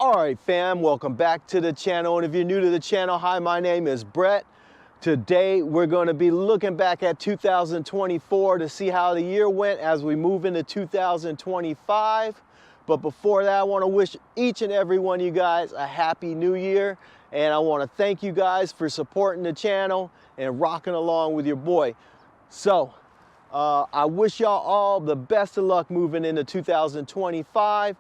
All right, fam, welcome back to the channel. And if you're new to the channel, hi, my name is Brett. Today, we're going to be looking back at 2024 to see how the year went as we move into 2025. But before that, I want to wish each and every one of you guys a happy new year. And I want to thank you guys for supporting the channel and rocking along with your boy. So, I wish y'all all the best of luck moving into 2025.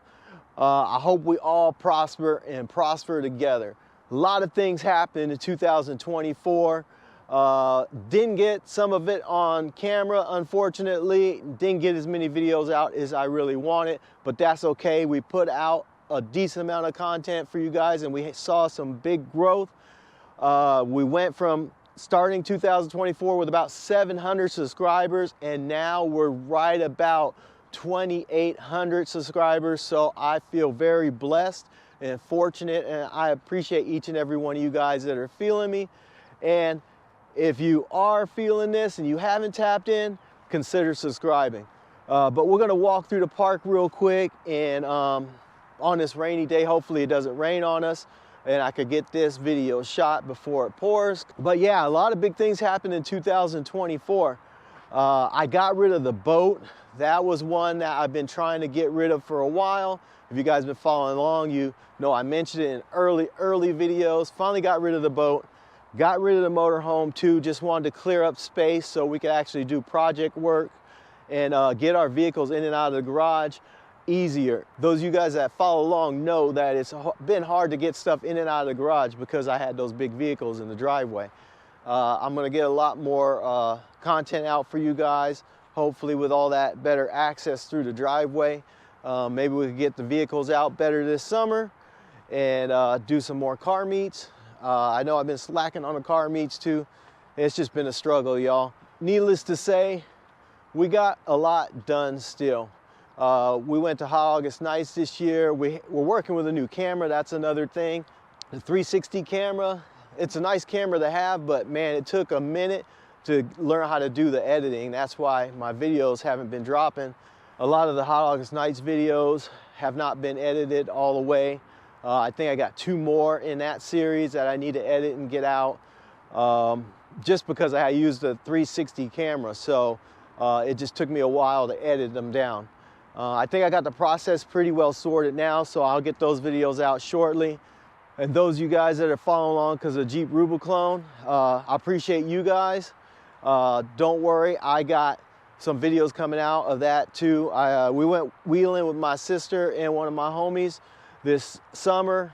I hope we all prosper and prosper together. A lot of things happened in 2024. Didn't get some of it on camera, unfortunately. Didn't get as many videos out as I really wanted, but that's okay. We put out a decent amount of content for you guys, and we saw some big growth. We went from starting 2024 with about 700 subscribers, and now we're right about 2,800 subscribers. So I feel very blessed and fortunate, and I appreciate each and every one of you guys that are feeling me. And if you are feeling this and you haven't tapped in, consider subscribing. But we're gonna walk through the park real quick, and on this rainy day, hopefully it doesn't rain on us and I could get this video shot before it pours. But yeah, a lot of big things happened in 2024. I got rid of the boat. That was one that I've been trying to get rid of for a while. If you guys been following along, you know I mentioned it in early videos. Finally got rid of the boat. Got rid of the motorhome too. Just wanted to clear up space so we could actually do project work and get our vehicles in and out of the garage easier. Those of you guys that follow along know that it's been hard to get stuff in and out of the garage because I had those big vehicles in the driveway. I'm gonna get a lot more content out for you guys, hopefully with all that better access through the driveway. Maybe we could get the vehicles out better this summer and do some more car meets. I know I've been slacking on the car meets too. It's just been a struggle, y'all. Needless to say, we got a lot done still. We went to Hot August Nights this year. We're working with a new camera, that's another thing. The 360 camera, it's a nice camera to have, but man, it took a minute to learn how to do the editing. That's why my videos haven't been dropping. A lot of the Hot August Nights videos have not been edited all the way. I think I got 2 more in that series that I need to edit and get out, just because I used the 360 camera. So it just took me a while to edit them down. I think I got the process pretty well sorted now, so I'll get those videos out shortly. And those of you guys that are following along because of Jeep Rubiclone, I appreciate you guys. Don't worry, I got some videos coming out of that too. We went wheeling with my sister and one of my homies this summer.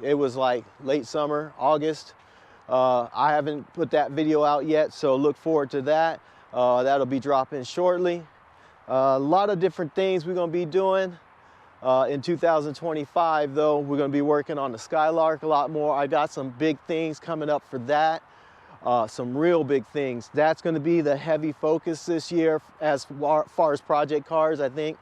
It was like late summer, August. I haven't put that video out yet, so look forward to that. That'll be dropping shortly. A lot of different things we're gonna be doing. In 2025 though, we're going to be working on the Skylark a lot more. I got some big things coming up for that, some real big things. That's going to be the heavy focus this year as far as project cars, I think.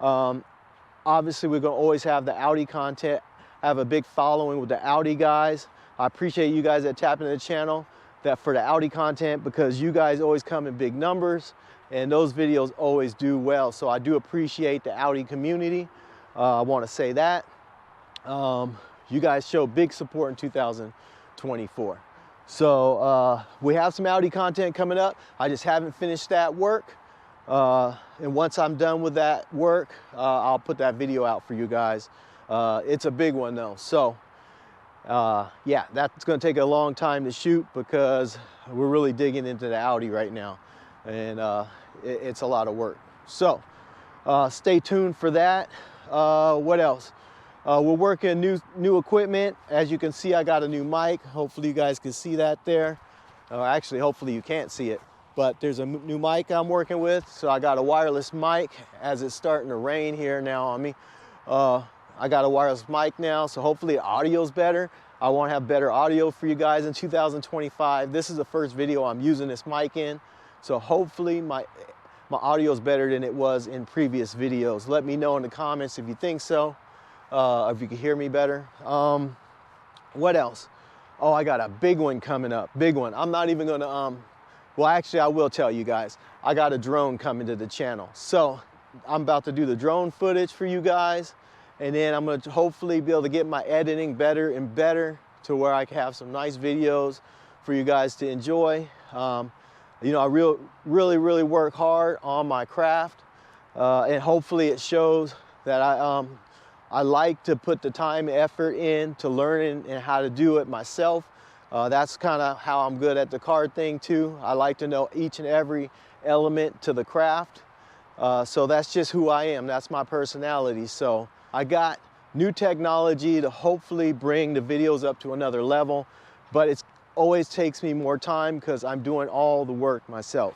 Obviously we're going to always have the Audi content. I have a big following with the Audi guys. I appreciate you guys that tap into the channel that for the Audi content, because you guys always come in big numbers and those videos always do well. So I do appreciate the Audi community. I want to say that. You guys show big support in 2024. So we have some Audi content coming up. I just haven't finished that work. And once I'm done with that work, I'll put that video out for you guys. It's a big one though. So yeah, that's going to take a long time to shoot because we're really digging into the Audi right now. And it's a lot of work. So stay tuned for that. What else? We're working new equipment. As you can see, I got a new mic. Hopefully you guys can see that there. Actually, hopefully you can't see it, but there's a new mic I'm working with. So I got a wireless mic as it's starting to rain here now on me. I got a wireless mic now, so hopefully the audio's better. I want to have better audio for you guys in 2025. This is the first video I'm using this mic in. So hopefully my audio is better than it was in previous videos. Let me know in the comments if you think so, if you can hear me better. What else? Oh, I got a big one coming up, big one. I'm not even gonna, well, actually I will tell you guys. I got a drone coming to the channel. So I'm about to do the drone footage for you guys And then I'm going to hopefully be able to get my editing better and better to where I can have some nice videos for you guys to enjoy. You know, I really work hard on my craft, and hopefully it shows that I like to put the time and effort in to learning and how to do it myself. That's kind of how I'm good at the car thing too. I like to know each and every element to the craft. So that's just who I am. That's my personality. So I got new technology to hopefully bring the videos up to another level, but it always takes me more time because I'm doing all the work myself.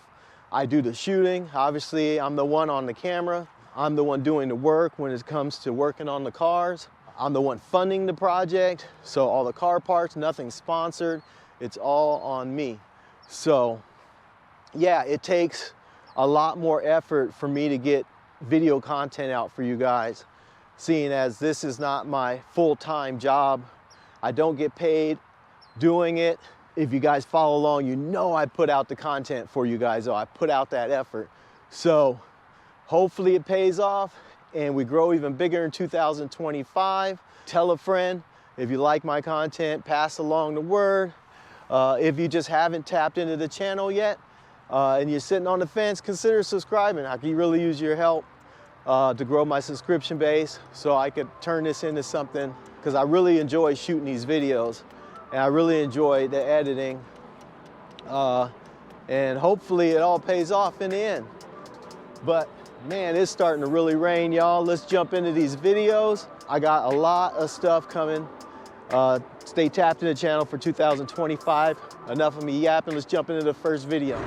I do the shooting. Obviously, I'm the one on the camera. I'm the one doing the work when it comes to working on the cars. I'm the one funding the project. So all the car parts, nothing sponsored. It's all on me. So yeah, it takes a lot more effort for me to get video content out for you guys, seeing as this is not my full-time job. I don't get paid doing it. If you guys follow along, you know I put out the content for you guys. I put out that effort. So hopefully it pays off and we grow even bigger in 2025. Tell a friend. If you like my content, pass along the word. If you just haven't tapped into the channel yet and you're sitting on the fence, consider subscribing. I could really use your help to grow my subscription base so I could turn this into something, because I really enjoy shooting these videos and I really enjoy the editing, and hopefully it all pays off in the end. But man, it's starting to really rain, y'all. Let's jump into these videos. I got a lot of stuff coming. Stay tapped in the channel for 2025. Enough of me yapping. Let's jump into the first video.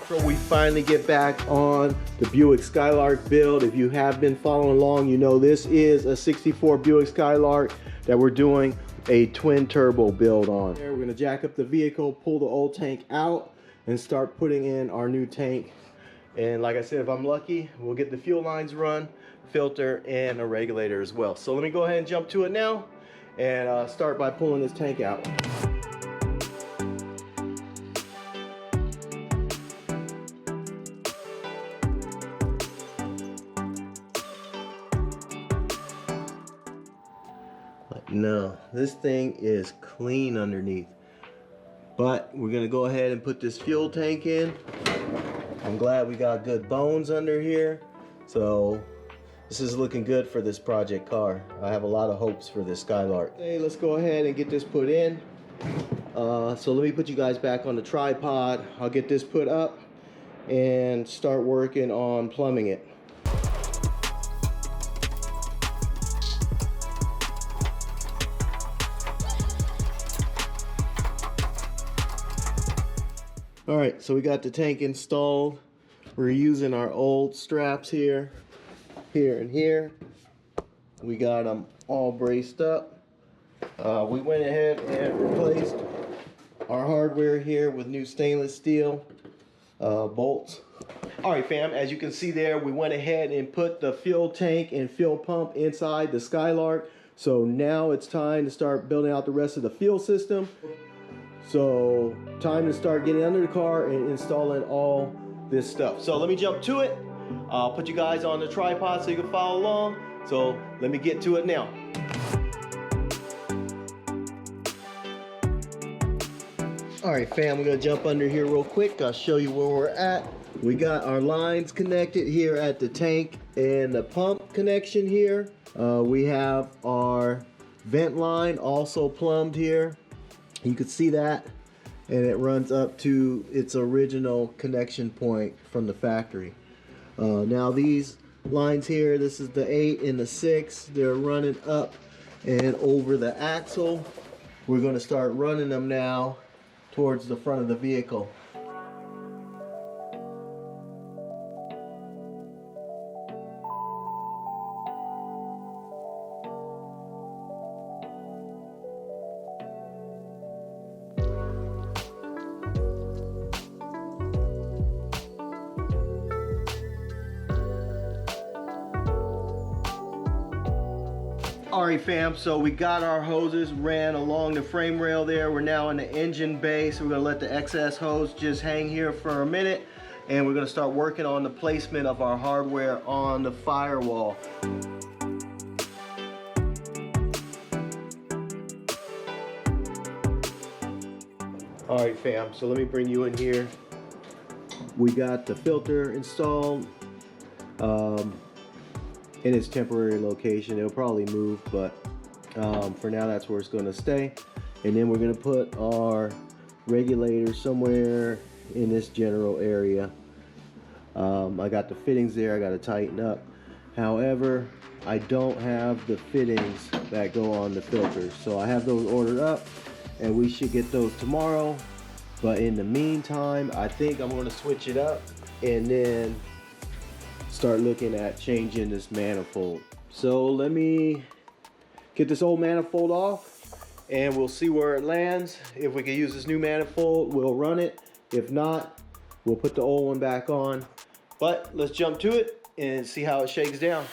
So we finally get back on the Buick Skylark build. If you have been following along, you know this is a 64 Buick Skylark that we're doing a twin turbo build on. We're gonna jack up the vehicle, pull the old tank out, and start putting in our new tank. And like I said, if I'm lucky, we'll get the fuel lines run, filter, and a regulator as well. So let me go ahead and jump to it now and start by pulling this tank out. No, this thing is clean underneath. But we're gonna go ahead and put this fuel tank in. I'm glad we got good bones under here. So this is looking good for this project car. I have a lot of hopes for this Skylark. Hey, let's go ahead and get this put in. So let me put you guys back on the tripod. I'll get this put up and start working on plumbing it. All right, so we got the tank installed. We're using our old straps here, and here. We got them all braced up. We went ahead and replaced our hardware here with new stainless steel bolts. All right, fam, as you can see there, we went ahead and put the fuel tank and fuel pump inside the Skylark. So now it's time to start building out the rest of the fuel system. So time to start getting under the car and installing all this stuff. So let me jump to it. I'll put you guys on the tripod so you can follow along. So let me get to it now. All right, fam, we're gonna jump under here real quick. I'll show you where we're at. We got our lines connected here at the tank and the pump connection here. We have our vent line also plumbed here. You can see that, and it runs up to its original connection point from the factory. Now these lines here, this is the 8 and the 6, they're running up and over the axle. We're going to start running them now towards the front of the vehicle. All right, fam, so we got our hoses ran along the frame rail there. We're now in the engine bay, so we're gonna let the excess hose just hang here for a minute, and we're gonna start working on the placement of our hardware on the firewall. All right, fam, so let me bring you in here. We got the filter installed in its temporary location. It'll probably move, but for now that's where it's going to stay. And then we're going to put our regulator somewhere in this general area. I got the fittings there, I got to tighten up. However, I don't have the fittings that go on the filters, so I have those ordered up and we should get those tomorrow. But in the meantime, I think I'm going to switch it up and then start looking at changing this manifold. So let me get this old manifold off and we'll see where it lands. If we can use this new manifold, we'll run it. If not, we'll put the old one back on. But let's jump to it and see how it shakes down.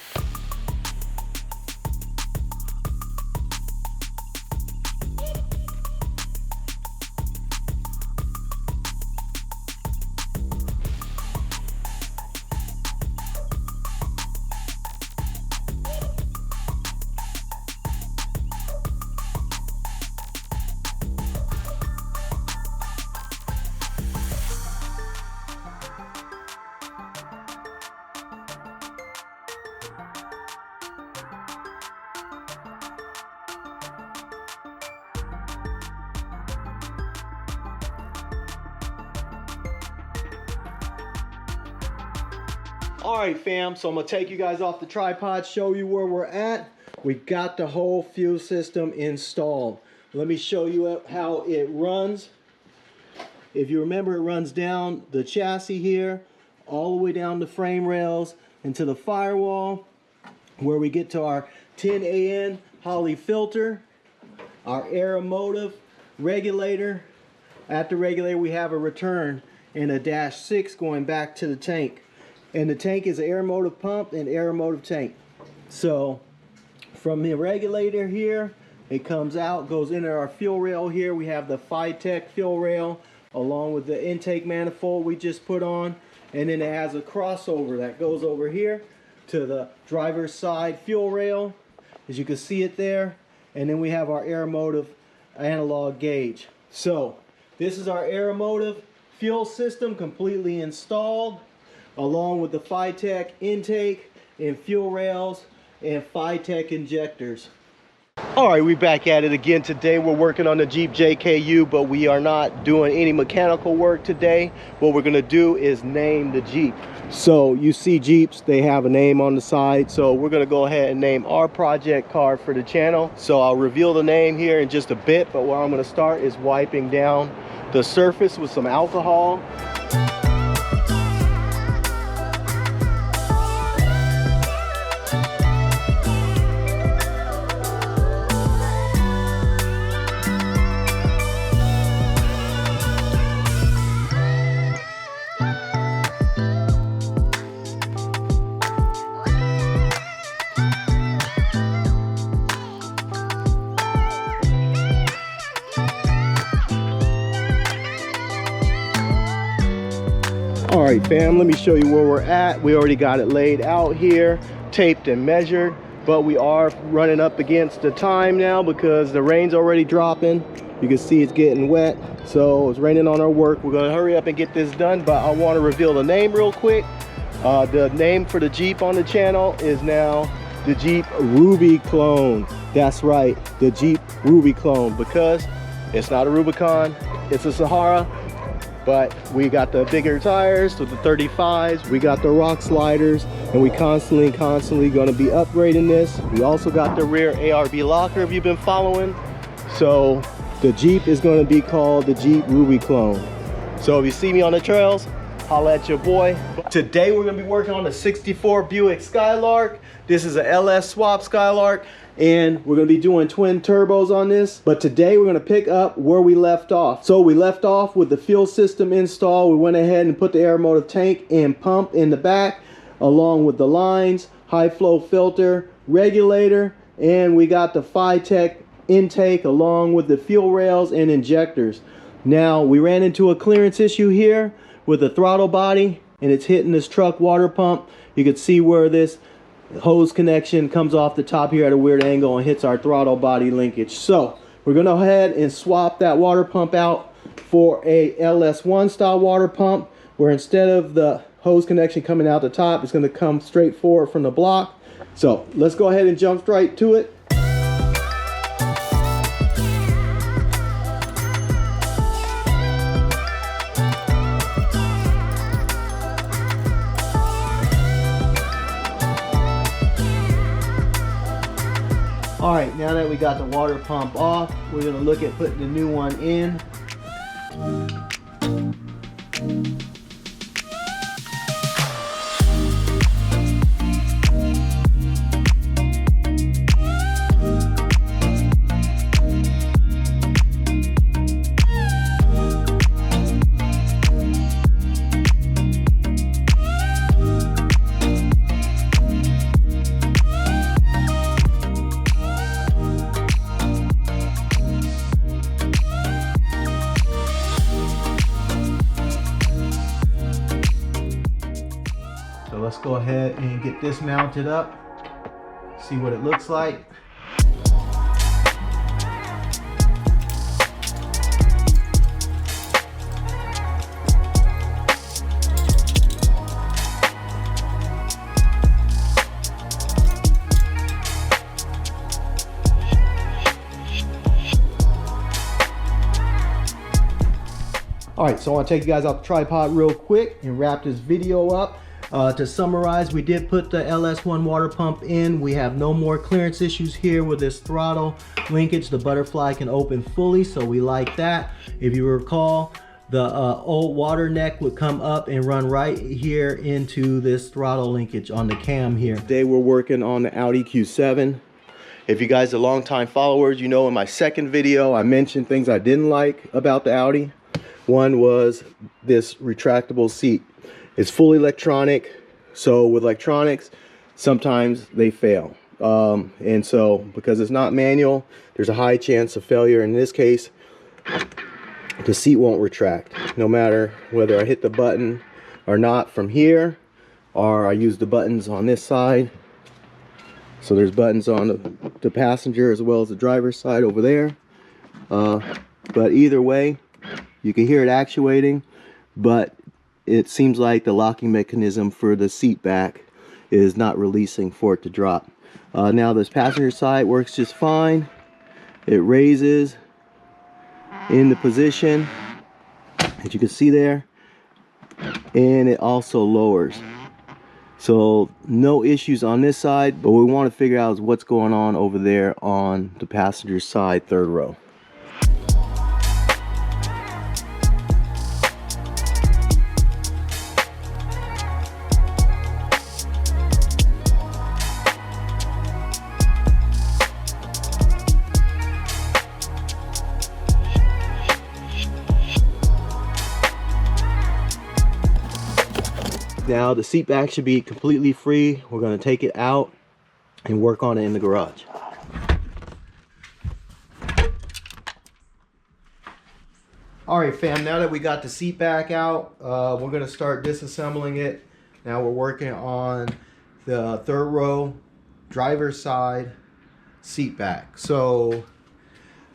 All right, fam, so I'm gonna take you guys off the tripod, show you where we're at. We got the whole fuel system installed. Let me show you how it runs. If you remember, it runs down the chassis here, all the way down the frame rails into the firewall, where we get to our 10AN Holley filter, our Aeromotive regulator. At the regulator, we have a return and a -6 going back to the tank. And the tank is an Aeromotive pump and Aeromotive tank. So from the regulator here, it comes out, goes into our fuel rail here. We have the Phytech fuel rail along with the intake manifold we just put on. And then it has a crossover that goes over here to the driver's side fuel rail, as you can see it there. And then we have our Aeromotive analog gauge. So this is our Aeromotive fuel system completely installed, along with the Phytech intake and fuel rails and Phytech injectors. All right, we're back at it again today. We're working on the Jeep JKU, but we are not doing any mechanical work today. What we're gonna do is name the Jeep. So you see Jeeps, they have a name on the side. So we're gonna go ahead and name our project car for the channel. So I'll reveal the name here in just a bit, but where I'm gonna start is wiping down the surface with some alcohol. All right, fam, let me show you where we're at. We already got it laid out here, taped and measured, but we are running up against the time now because the rain's already dropping. You can see it's getting wet, so it's raining on our work. We're gonna hurry up and get this done, but I wanna reveal the name real quick. The name for the Jeep on the channel is now the Jeep Ruby Clone. That's right, the Jeep Ruby Clone, because it's not a Rubicon, it's a Sahara. But we got the bigger tires with the 35s, we got the rock sliders, and we constantly gonna be upgrading this. We also got the rear ARB locker if you've been following. So the Jeep is gonna be called the Jeep Ruby Clone. So if you see me on the trails, holla at your boy. Today we're gonna be working on the 64 Buick Skylark. This is a LS swap Skylark, and we're gonna be doing twin turbos on this. But today we're gonna pick up where we left off. So we left off with the fuel system install. We went ahead and put the Aeromotive tank and pump in the back, along with the lines, high flow filter, regulator, and we got the Phytech intake along with the fuel rails and injectors. Now we ran into a clearance issue here with the throttle body, and it's hitting this truck water pump. You can see where this hose connection comes off the top here at a weird angle and hits our throttle body linkage. So we're going to go ahead and swap that water pump out for a LS1 style water pump, where instead of the hose connection coming out the top, it's going to come straight forward from the block. So let's go ahead and jump right to it. All right, now that we got the water pump off, we're gonna look at putting the new one in. So let's go ahead and get this mounted up, see what it looks like. All right, so I want to take you guys off the tripod real quick and wrap this video up. To summarize, we did put the LS1 water pump in. We have no more clearance issues here with this throttle linkage. The butterfly can open fully, so we like that. If you recall, the old water neck would come up and run right here into this throttle linkage on the cam here. Today we're working on the Audi Q7. If you guys are longtime followers, you know in my second video I mentioned things I didn't like about the Audi. One was this retractable seat. It's fully electronic, so with electronics, sometimes they fail. And so, because it's not manual, there's a high chance of failure. In this case, the seat won't retract, no matter whether I hit the button or not from here, or I use the buttons on this side. So there's buttons on the passenger as well as the driver's side over there. But either way, you can hear it actuating, but it seems like the locking mechanism for the seat back is not releasing for it to drop. Now this passenger side works just fine. It raises in the position, as you can see there, and it also lowers. So no issues on this side, but what we want to figure out is what's going on over there on the passenger side, third row. Now the seat back should be completely free. We're going to take it out and work on it in the garage. All right, fam, now that we got the seat back out, we're going to start disassembling it. Now we're working on the third row driver's side seat back. So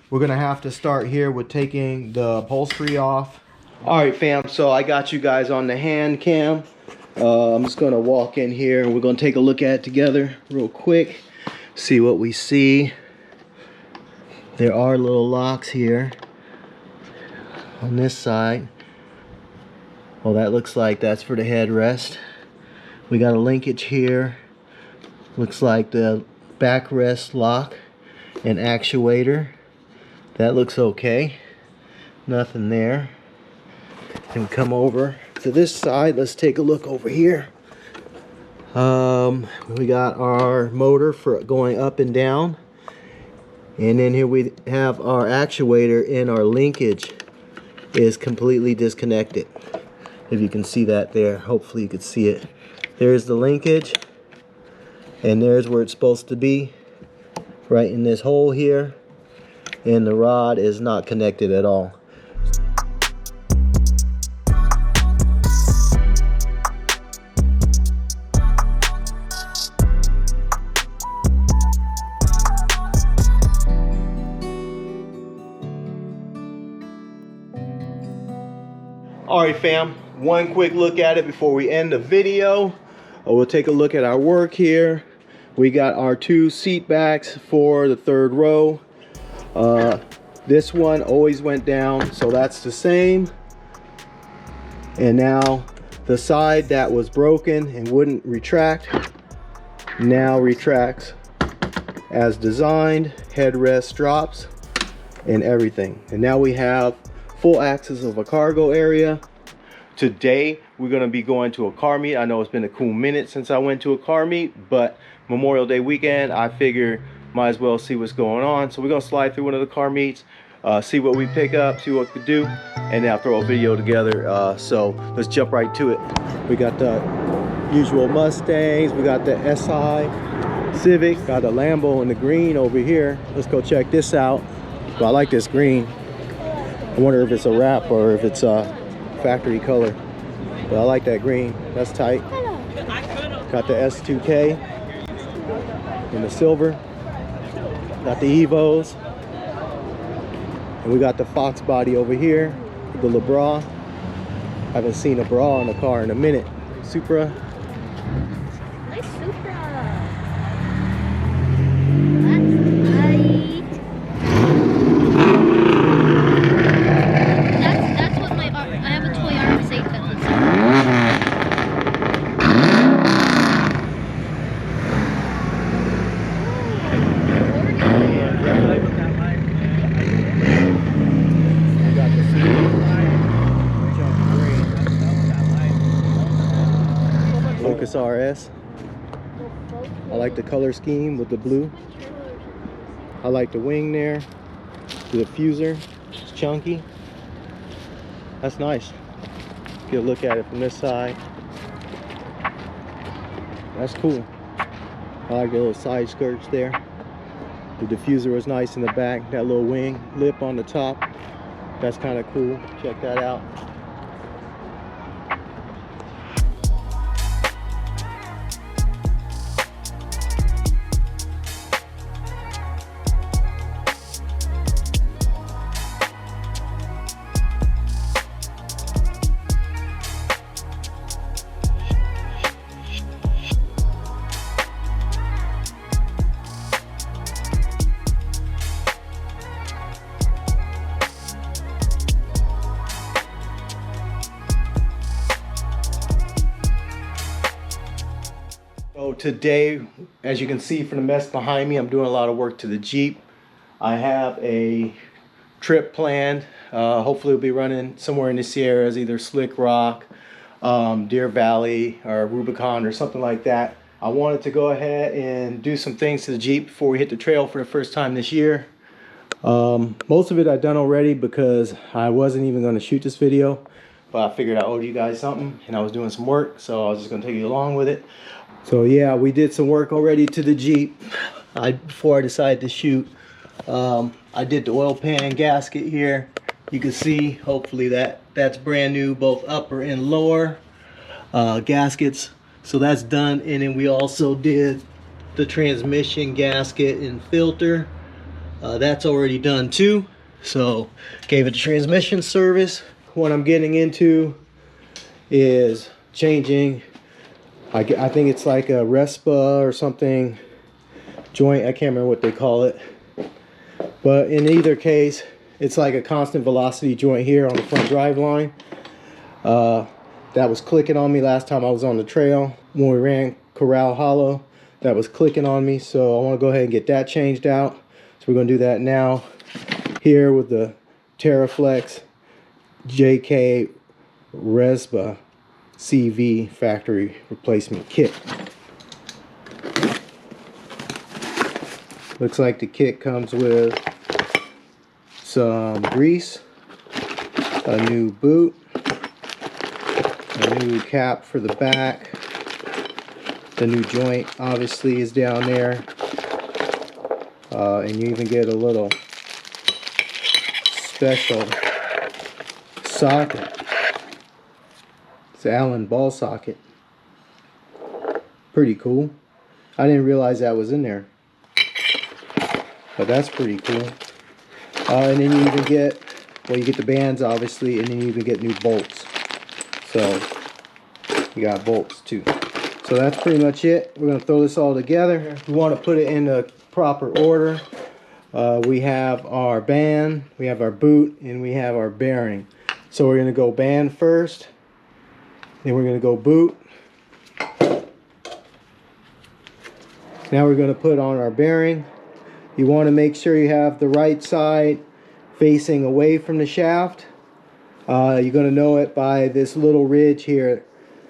we're going to have to start here with taking the upholstery off. All right, fam, so I got you guys on the hand cam. I'm just going to walk in here and we're going to take a look at it together real quick, see what we see. There are little locks here on this side. Well, that looks like that's for the headrest. We got a linkage here. Looks like the backrest lock and actuator. That looks okay. Nothing there. And come over to this side. Let's take a look over here. We got our motor for going up and down, and then here we have our actuator, and our linkage is completely disconnected. If you can see that there, hopefully you can see it. There's the linkage, and there's where it's supposed to be. right in this hole here, and the rod is not connected at all. Alright fam, one quick look at it before we end the video. We'll take a look at our work here. We got our 2 seat backs for the 3rd row. This one always went down, so that's the same. And now the side that was broken and wouldn't retract now retracts as designed. Headrest drops and everything. And now we have full access of a cargo area. Today we're going to be going to a car meet. I know it's been a cool minute since I went to a car meet, but Memorial Day weekend, I figure might as well see what's going on. So we're going to slide through one of the car meets, see what we pick up, see what we do, and then I'll throw a video together. So let's jump right to it. We got the usual Mustangs, we got the SI Civic, got the Lambo in the green over here. Let's go check this out. Well, I like this green. I wonder if it's a wrap or if it's a factory color, but I like that green. That's tight. Got the S2K in the silver. Got the Evos, and we got the Fox body over here, the LeBra. Haven't seen a bra in a car in a minute. Supra. Nice Supra. That's what my I have a toy RX-8 that looks like. Focus RS. I like the color scheme with the blue. I like the wing there. The diffuser. It's chunky. That's nice. Get a look at it from this side. That's cool. I like the little side skirts there. The diffuser was nice in the back. That little wing lip on the top. That's kind of cool. Check that out. So today, as you can see from the mess behind me, I'm doing a lot of work to the Jeep. I have a trip planned. Hopefully we'll be running somewhere in the Sierras, either Slick Rock, Deer Valley, or Rubicon, or something like that. I wanted to go ahead and do some things to the Jeep before we hit the trail for the first time this year. Most of it I've done already because I wasn't even going to shoot this video, but I figured I owed you guys something and I was doing some work, so I was just going to take you along with it. So yeah, we did some work already to the Jeep before I decided to shoot. I did the oil pan and gasket here. You can see, hopefully that's brand new, both upper and lower gaskets. So that's done. And then we also did the transmission gasket and filter. That's already done too. So gave it a transmission service. What I'm getting into is changing, I think it's like a Respa or something joint. I can't remember what they call it. But in either case, it's like a constant velocity joint here on the front drive line. That was clicking on me last time I was on the trail when we ran Corral Hollow. That was clicking on me, so I want to go ahead and get that changed out. So we're going to do that now here with the TerraFlex JK Respa CV factory replacement kit. Looks like the kit comes with some grease, a new boot, a new cap for the back. The new joint obviously is down there. And you even get a little special socket. It's an Allen ball socket. Pretty cool. I didn't realize that was in there, but that's pretty cool. And then you even get, well, you get the bands obviously, and then you even get new bolts. So you got bolts too. So that's pretty much it. We're going to throw this all together. We want to put it in the proper order. We have our band, we have our boot, and we have our bearing. So we're going to go band first, then we're going to go boot. Now we're going to put on our bearing. You want to make sure you have the right side facing away from the shaft. You're going to know it by this little ridge here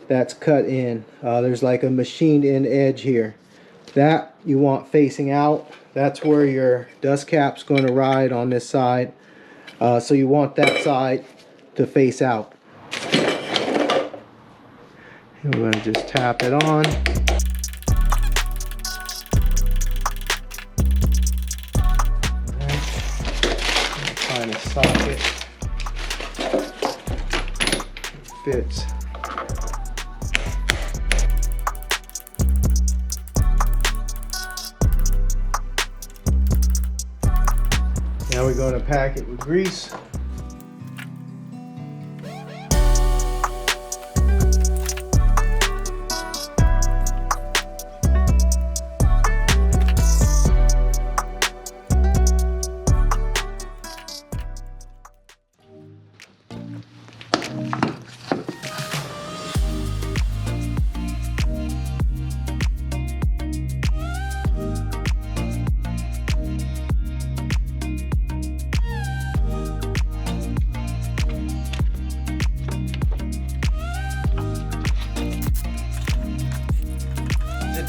that's cut in. There's like a machined in edge here. That you want facing out. That's where your dust cap's going to ride on this side. So you want that side to face out. And we're going to just tap it on. Find a socket. It fits. Now we're going to pack it with grease.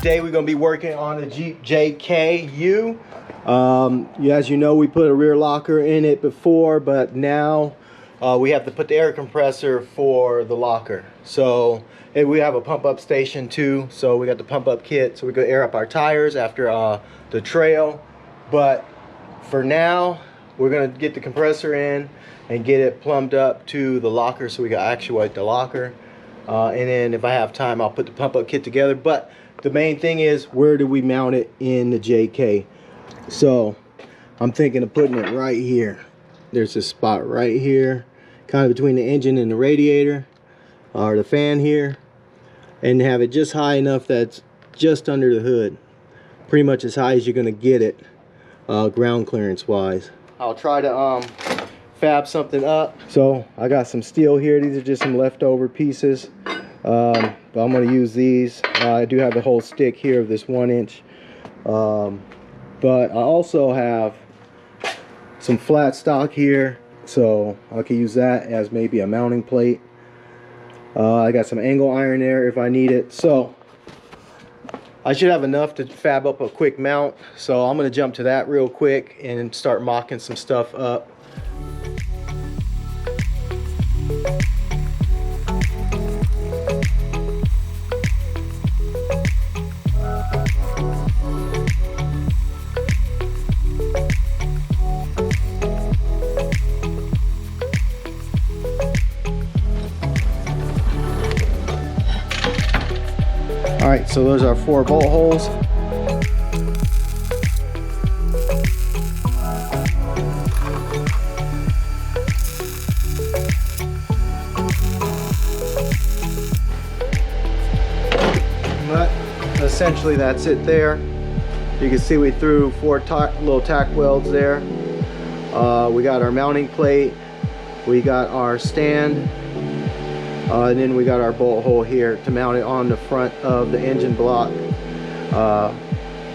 Today we're going to be working on the Jeep JK-U. As you know, we put a rear locker in it before, but now we have to put the air compressor for the locker. So and we have a pump up station too, so we got the pump up kit, so we're going to air up our tires after the trail. But for now, we're going to get the compressor in and get it plumbed up to the locker so we can actuate the locker. And then if I have time, I'll put the pump up kit together. But the main thing is, where do we mount it in the JK? So I'm thinking of putting it right here. There's a spot right here, kind of between the engine and the radiator, or the fan here, and have it just high enough that's just under the hood. Pretty much as high as you're gonna get it, ground clearance wise. I'll try to fab something up. So I got some steel here. These are just some leftover pieces. But I'm going to use these. I do have the whole stick here of this 1-inch. But I also have some flat stock here, so I can use that as maybe a mounting plate. I got some angle iron there if I need it. So I should have enough to fab up a quick mount. So I'm going to jump to that real quick and start mocking some stuff up. Alright, so those are 4 bolt holes. But essentially that's it there. You can see we threw 4 little tack welds there. We got our mounting plate, we got our stand, and then we got our bolt hole here to mount it on the front of the engine block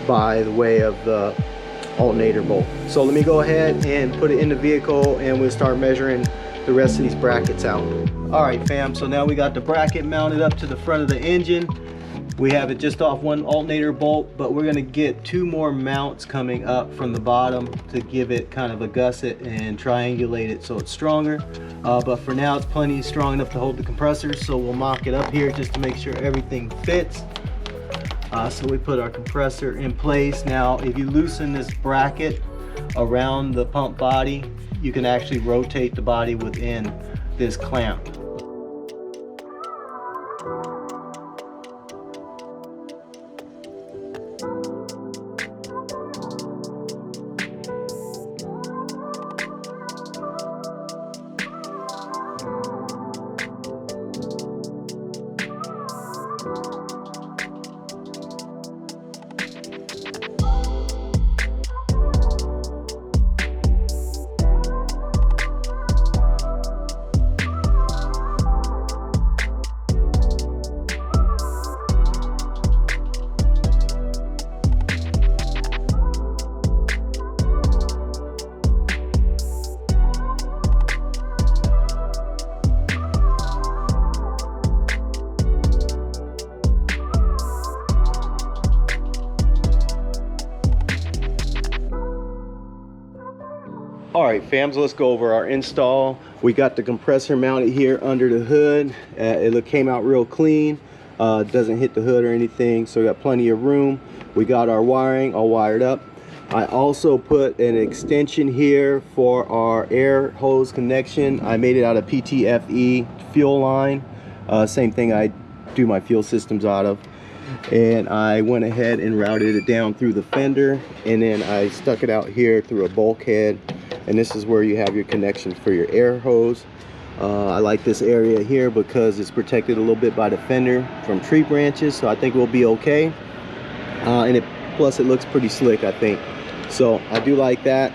by the way of the alternator bolt. So let me go ahead and put it in the vehicle and we'll start measuring the rest of these brackets out. Alright fam, so now we got the bracket mounted up to the front of the engine. We have it just off 1 alternator bolt, but we're going to get 2 more mounts coming up from the bottom to give it kind of a gusset and triangulate it so it's stronger. But for now it's plenty strong enough to hold the compressor, so we'll mock it up here just to make sure everything fits. So we put our compressor in place. Now, if you loosen this bracket around the pump body, you can actually rotate the body within this clamp. All right, fam, so let's go over our install. We got the compressor mounted here under the hood. It came out real clean. Doesn't hit the hood or anything, so we got plenty of room. We got our wiring all wired up. I also put an extension here for our air hose connection. I made it out of PTFE fuel line. Same thing I do my fuel systems out of. And I went ahead and routed it down through the fender, and then I stuck it out here through a bulkhead. And this is where you have your connection for your air hose. I like this area here because it's protected a little bit by the fender from tree branches, so I think we'll be okay. Plus it looks pretty slick, I think. So I do like that.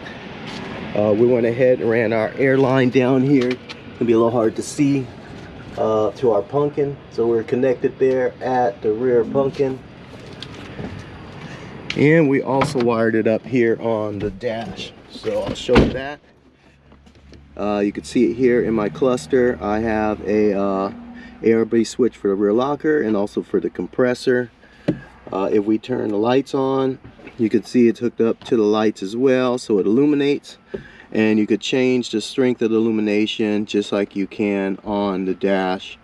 We went ahead and ran our air line down here. It'll be a little hard to see to our pumpkin. So we're connected there at the rear pumpkin. And we also wired it up here on the dash. So I'll show you that. You can see it here in my cluster. I have a ARB switch for the rear locker and also for the compressor. If we turn the lights on, you can see it's hooked up to the lights as well, so it illuminates. And you could change the strength of the illumination just like you can on the dash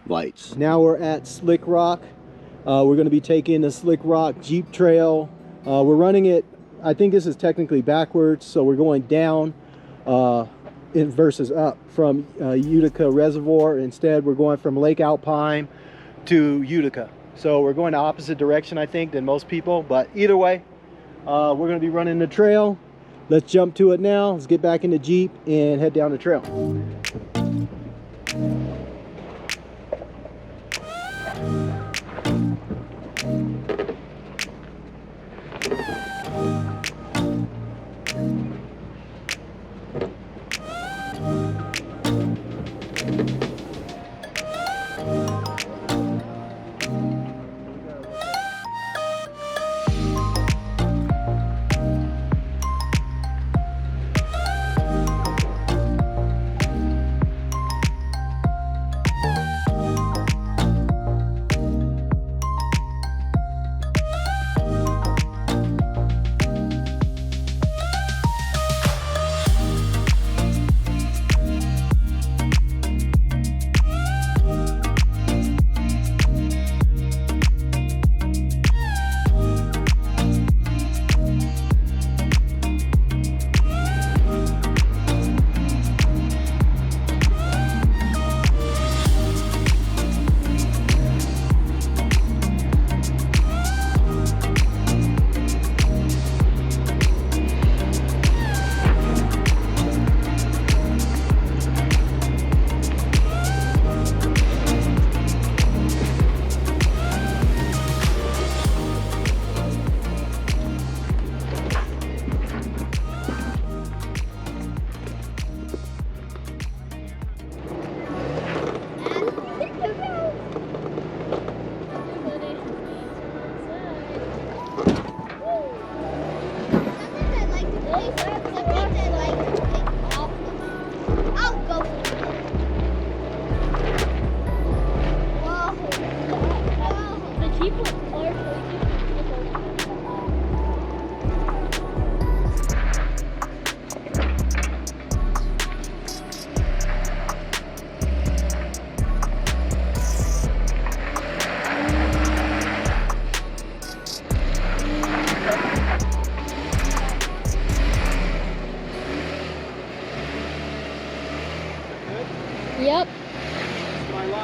lights. Now we're at Slick Rock. We're going to be taking the Slick Rock Jeep Trail. We're running it, I think this is technically backwards, so we're going down versus up from Utica Reservoir. Instead, we're going from Lake Alpine to Utica. So we're going the opposite direction, I think, than most people. But either way, we're going to be running the trail. Let's jump to it now. Let's get back in the Jeep and head down the trail.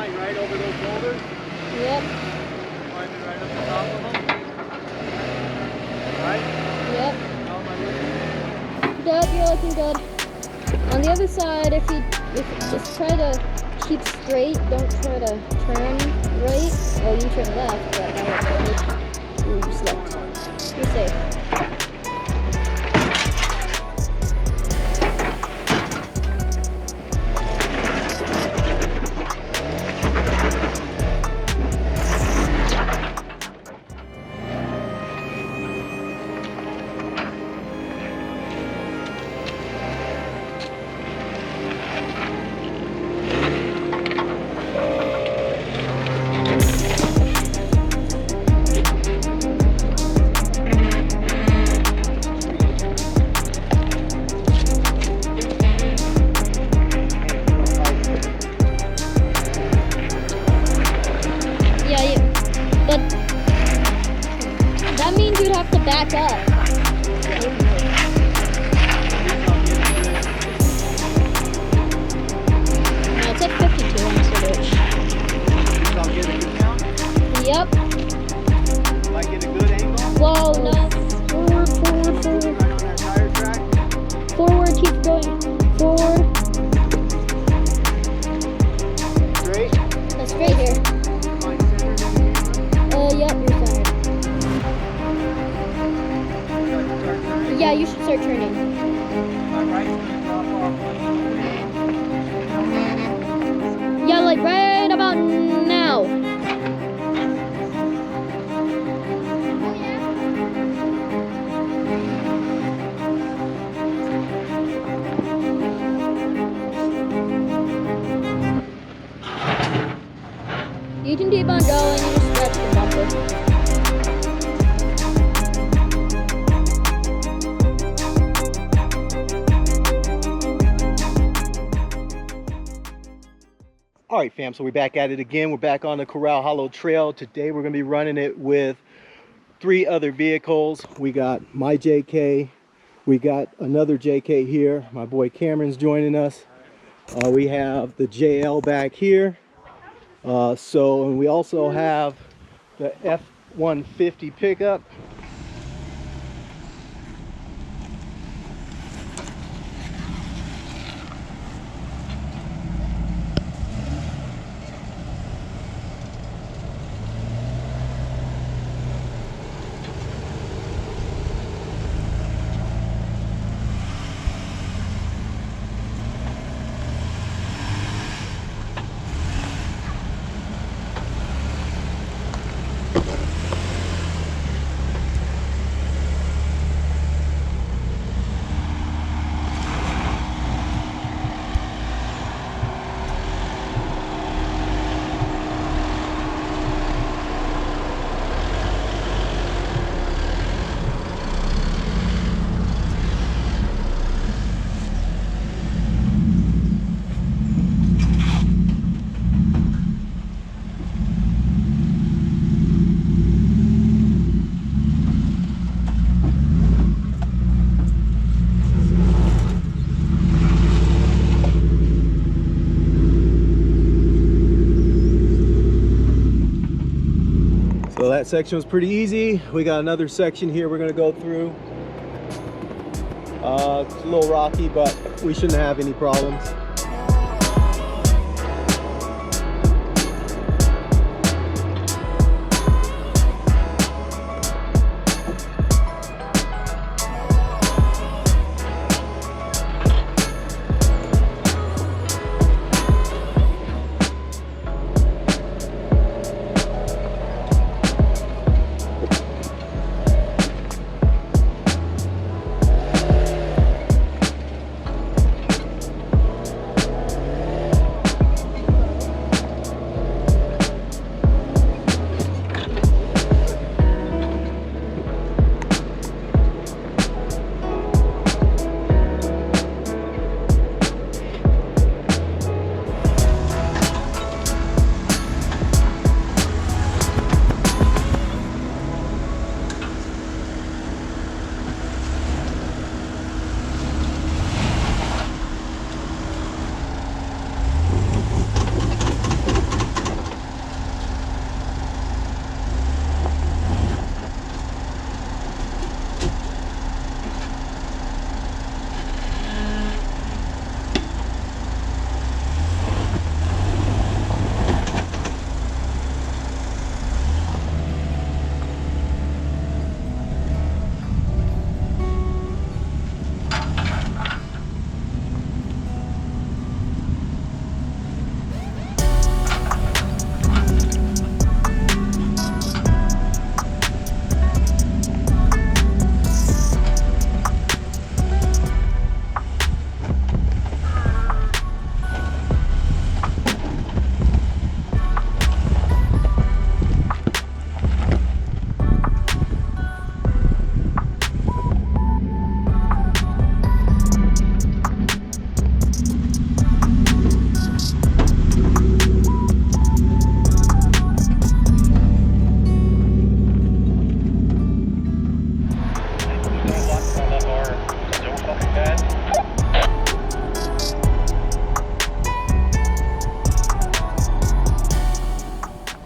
line right over those boulders. Yep. Climbing right up the top of them. Right? Yep. How am I looking? Good, you're looking good. On the other side, if you just try to keep straight, don't try to turn right. Oh, you turn left, but that was right. Ooh, you slipped. You're safe. Back up. No, it's like 52 on Switch. I'll get a good count. Yep. Might get a good angle. Whoa, no. Forward, forward, forward. Right on that tire track. Forward, keep going. Forward. Straight. That's straight here. Find center in the camera. Yep, you're centered. Start turning. Yeah, you should start turning. My right's gonna drop off. Yeah, like right about now. You can keep on going and just stretch the bumper. All right, fam, so we're back at it again. We're back on the Corral Hollow Trail. Today we're gonna be running it with 3 other vehicles. We got my JK, we got another JK here. My boy Cameron's joining us. We have the JL back here. And we also have the F-150 pickup. So that section was pretty easy. We got another section here we're gonna go through. It's a little rocky, but we shouldn't have any problems.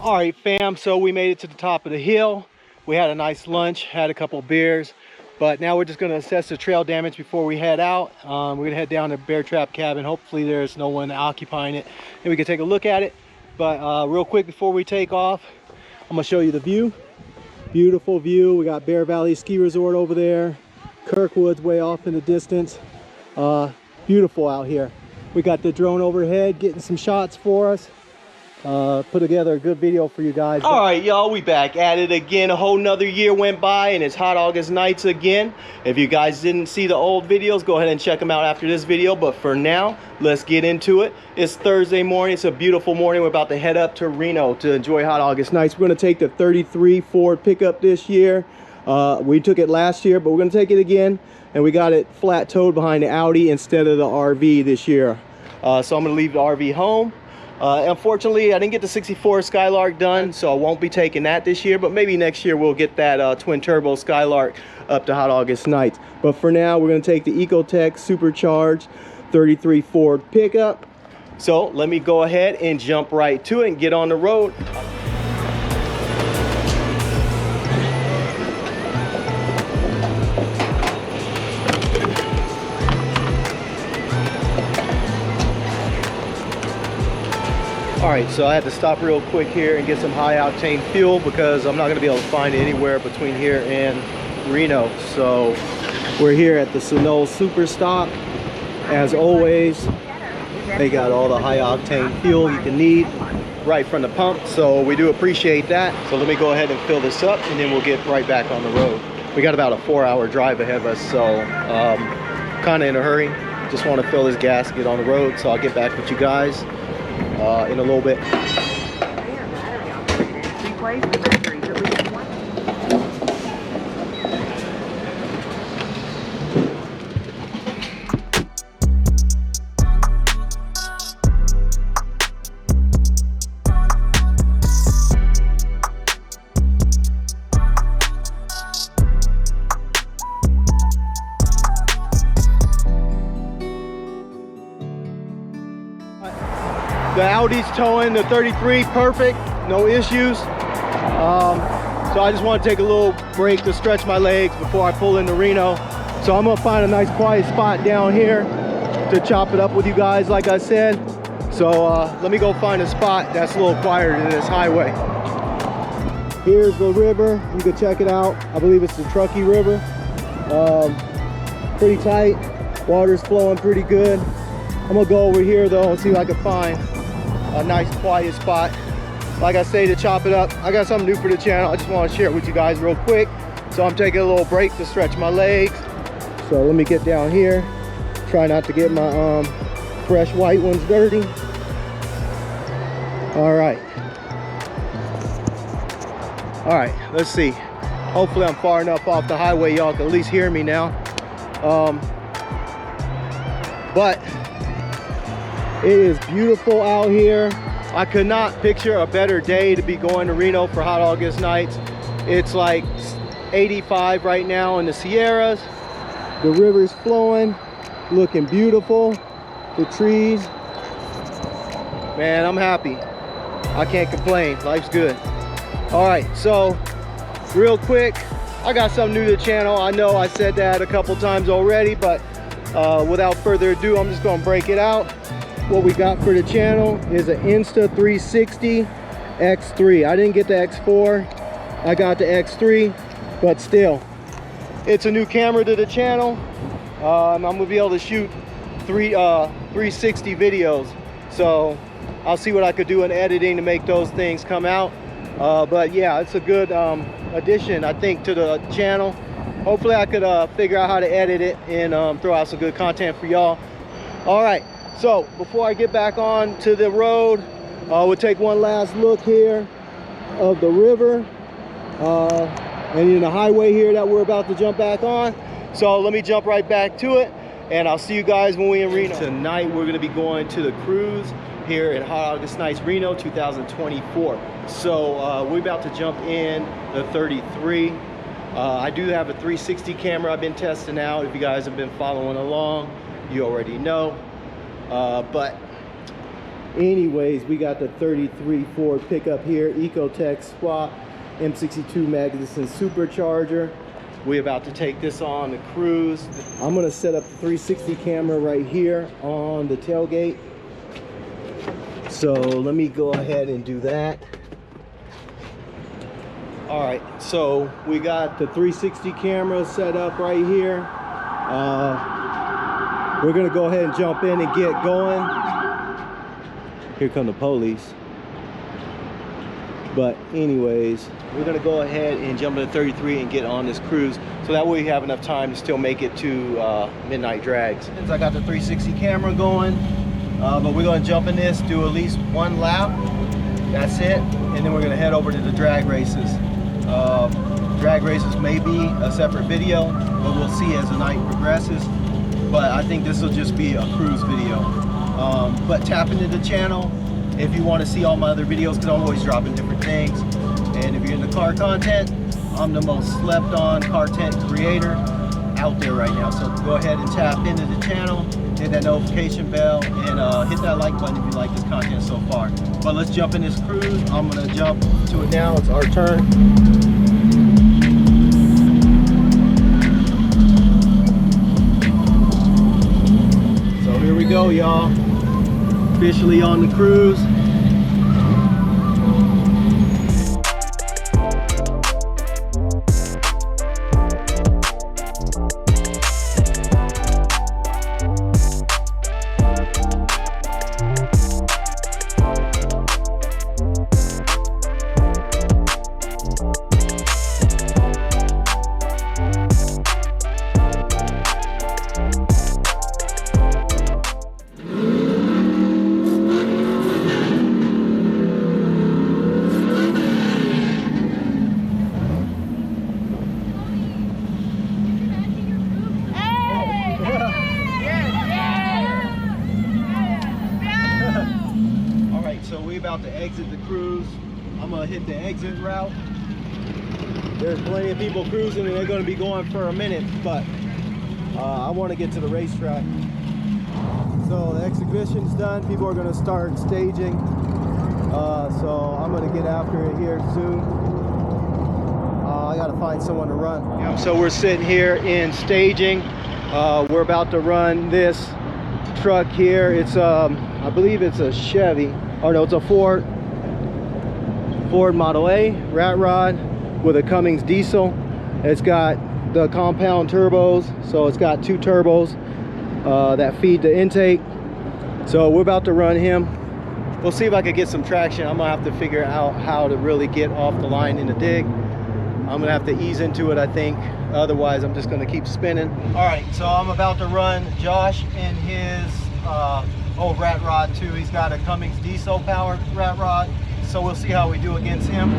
All right, fam, so we made it to the top of the hill. We had a nice lunch, had a couple beers, but now we're just gonna assess the trail damage before we head out. We're gonna head down to Bear Trap Cabin. Hopefully there's no one occupying it and we can take a look at it. But real quick before we take off, I'm gonna show you the view. Beautiful view. We got Bear Valley Ski Resort over there. Kirkwood's way off in the distance. Beautiful out here. We got the drone overhead getting some shots for us. Put together a good video for you guys. All right, y'all, we back at it again. A whole nother year went by and it's Hot August nights again. If you guys didn't see the old videos, go ahead and check them out after this video. But for now, let's get into it. It's Thursday morning. It's a beautiful morning. We're about to head up to Reno to enjoy Hot August nights. We're gonna take the 33 Ford pickup this year. We took it last year, but we're gonna take it again. And we got it flat towed behind the Audi instead of the RV this year. So I'm gonna leave the RV home. Unfortunately, I didn't get the 64 Skylark done, so I won't be taking that this year, but maybe next year we'll get that twin turbo Skylark up to Hot August nights. But for now, we're gonna take the Ecotec supercharged 33 Ford pickup. So let me go ahead and jump right to it and get on the road. All right, so I had to stop real quick here and get some high octane fuel because I'm not gonna be able to find it anywhere between here and Reno. So we're here at the Sunol Super Stop. As always, they got all the high octane fuel you can need right from the pump. So we do appreciate that. So let me go ahead and fill this up and then we'll get right back on the road. We got about a 4-hour drive ahead of us, so kind of in a hurry. Just want to fill this gas and get on the road. So I'll get back with you guys in a little bit. Replace the batteries at least once. The Audi's towing the 33 perfect, no issues. So I just want to take a little break to stretch my legs before I pull into Reno. So I'm gonna find a nice quiet spot down here to chop it up with you guys, like I said. So let me go find a spot that's a little quieter than this highway. Here's the river, you can check it out. I believe it's the Truckee River. Pretty tight, water's flowing pretty good. I'm gonna go over here though and see if I can find a nice quiet spot. Like I say, to chop it up. I got something new for the channel. I just want to share it with you guys real quick. So I'm taking a little break to stretch my legs. So let me get down here. Try not to get my fresh white ones dirty. All right. All right, let's see. Hopefully I'm far enough off the highway y'all can at least hear me now. But it is beautiful out here. I could not picture a better day to be going to Reno for Hot August nights. It's like 85 right now in the Sierras. The river's flowing, looking beautiful. The trees. Man, I'm happy. I can't complain, life's good. All right, so real quick, I got something new to the channel. I know I said that a couple times already, but without further ado, I'm just gonna break it out. What we got for the channel is an Insta360 X3. I didn't get the X4, I got the X3, but still, it's a new camera to the channel. I'm gonna be able to shoot 360 videos. So I'll see what I could do in editing to make those things come out. But yeah, it's a good addition, I think, to the channel. Hopefully I could figure out how to edit it and throw out some good content for y'all. All right, so before I get back on to the road, we'll take one last look here of the river and in the highway here that we're about to jump back on. So let me jump right back to it and I'll see you guys when we're in Reno. Tonight we're gonna be going to the cruise here at Hot August Nights Reno 2024. So we're about to jump in the 33. I do have a 360 camera I've been testing out. If you guys have been following along, you already know. But anyways, we got the 33 Ford pickup here, Ecotec Swap M62 Magnuson supercharger. We're about to take this on the cruise. I'm gonna set up the 360 camera right here on the tailgate. So let me go ahead and do that. All right, so we got the 360 camera set up right here. We're gonna go ahead and jump in and get going. Here come the police. But anyways, we're gonna go ahead and jump into 33 and get on this cruise, so that way we have enough time to still make it to Midnight Drags. Since I got the 360 camera going, but we're gonna jump in this, do at least one lap. That's it, and then we're gonna head over to the drag races. Drag races may be a separate video, but we'll see as the night progresses. But I think this will just be a cruise video. But tap into the channel if you want to see all my other videos, because I'm always dropping different things. And if you're into car content, I'm the most slept on car content creator out there right now. So go ahead and tap into the channel, hit that notification bell, and hit that like button if you like this content so far. But let's jump in this cruise. I'm gonna jump to it now. It's our turn. So here we go, y'all. Officially on the cruise. About to exit the cruise. I'm gonna hit the exit route. There's plenty of people cruising and they're gonna be going for a minute, but I want to get to the racetrack. So the exhibition's done. People are gonna start staging. So I'm gonna get after it here soon. I gotta find someone to run. So we're sitting here in staging. We're about to run this truck here. It's I believe it's a Chevy. Oh no, it's a Ford Model A rat rod with a Cummins diesel. It's got the compound turbos, so it's got 2 turbos that feed the intake. So we're about to run him. We'll see if I can get some traction. I'm gonna have to figure out how to really get off the line in the dig. I'm gonna have to ease into it, I think. Otherwise, I'm just gonna keep spinning. All right, so I'm about to run Josh in his old rat rod too. He's got a Cummins diesel powered rat rod, so we'll see how we do against him.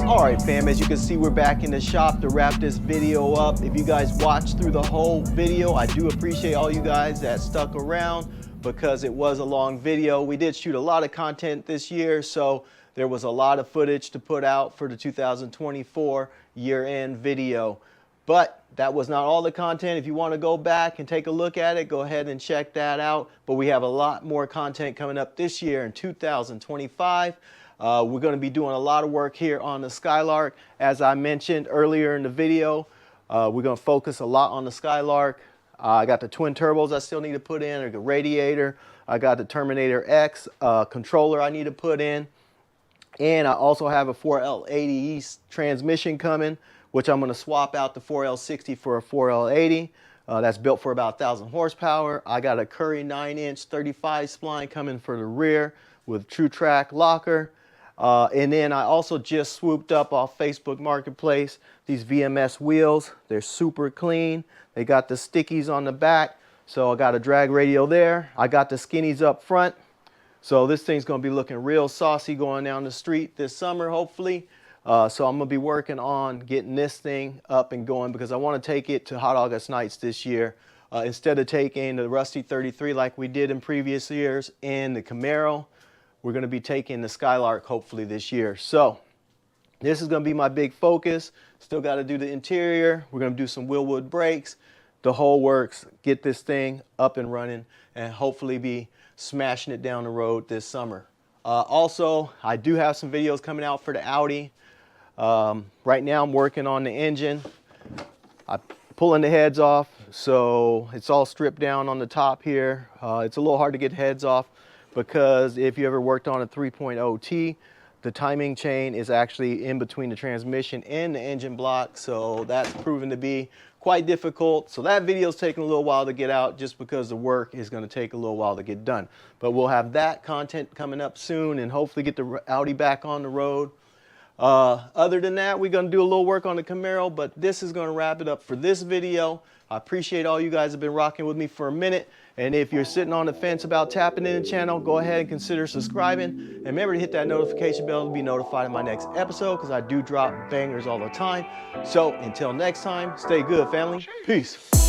Alright fam, as you can see, we're back in the shop to wrap this video up. If you guys watched through the whole video, I do appreciate all you guys that stuck around because it was a long video. We did shoot a lot of content this year, so there was a lot of footage to put out for the 2024 year-end video. But that was not all the content. If you want to go back and take a look at it, go ahead and check that out. But we have a lot more content coming up this year in 2025. We're going to be doing a lot of work here on the Skylark. As I mentioned earlier in the video, we're going to focus a lot on the Skylark. I got the twin turbos I still need to put in, or the radiator. I got the Terminator X controller I need to put in. And I also have a 4L80E transmission coming, which I'm going to swap out the 4L60 for a 4L80. That's built for about 1,000 horsepower. I got a Curry 9-inch 35 spline coming for the rear with TrueTrack locker. And then I also just swooped up off Facebook Marketplace these VMS wheels. They're super clean. They got the stickies on the back. So I got a drag radial there. I got the skinnies up front. So this thing's going to be looking real saucy going down the street this summer, hopefully. So I'm going to be working on getting this thing up and going because I want to take it to Hot August Nights this year. Instead of taking the Rusty 33 like we did in previous years and the Camaro, we're going to be taking the Skylark hopefully this year. So this is going to be my big focus. Still got to do the interior. We're going to do some Wilwood brakes, the whole works, get this thing up and running, and hopefully be smashing it down the road this summer. Also, I do have some videos coming out for the Audi. Right now I'm working on the engine. I'm pulling the heads off, so it's all stripped down on the top here. It's a little hard to get heads off because if you ever worked on a 3.0T, the timing chain is actually in between the transmission and the engine block, so that's proven to be quite difficult. So that video is taking a little while to get out just because the work is going to take a little while to get done. But we'll have that content coming up soon and hopefully get the Audi back on the road. Other than that, we're going to do a little work on the Camaro, but this is going to wrap it up for this video. I appreciate all you guys have been rocking with me for a minute. And if you're sitting on the fence about tapping in the channel, go ahead and consider subscribing. And remember to hit that notification bell to be notified of my next episode because I do drop bangers all the time. So until next time, stay good, family. Peace.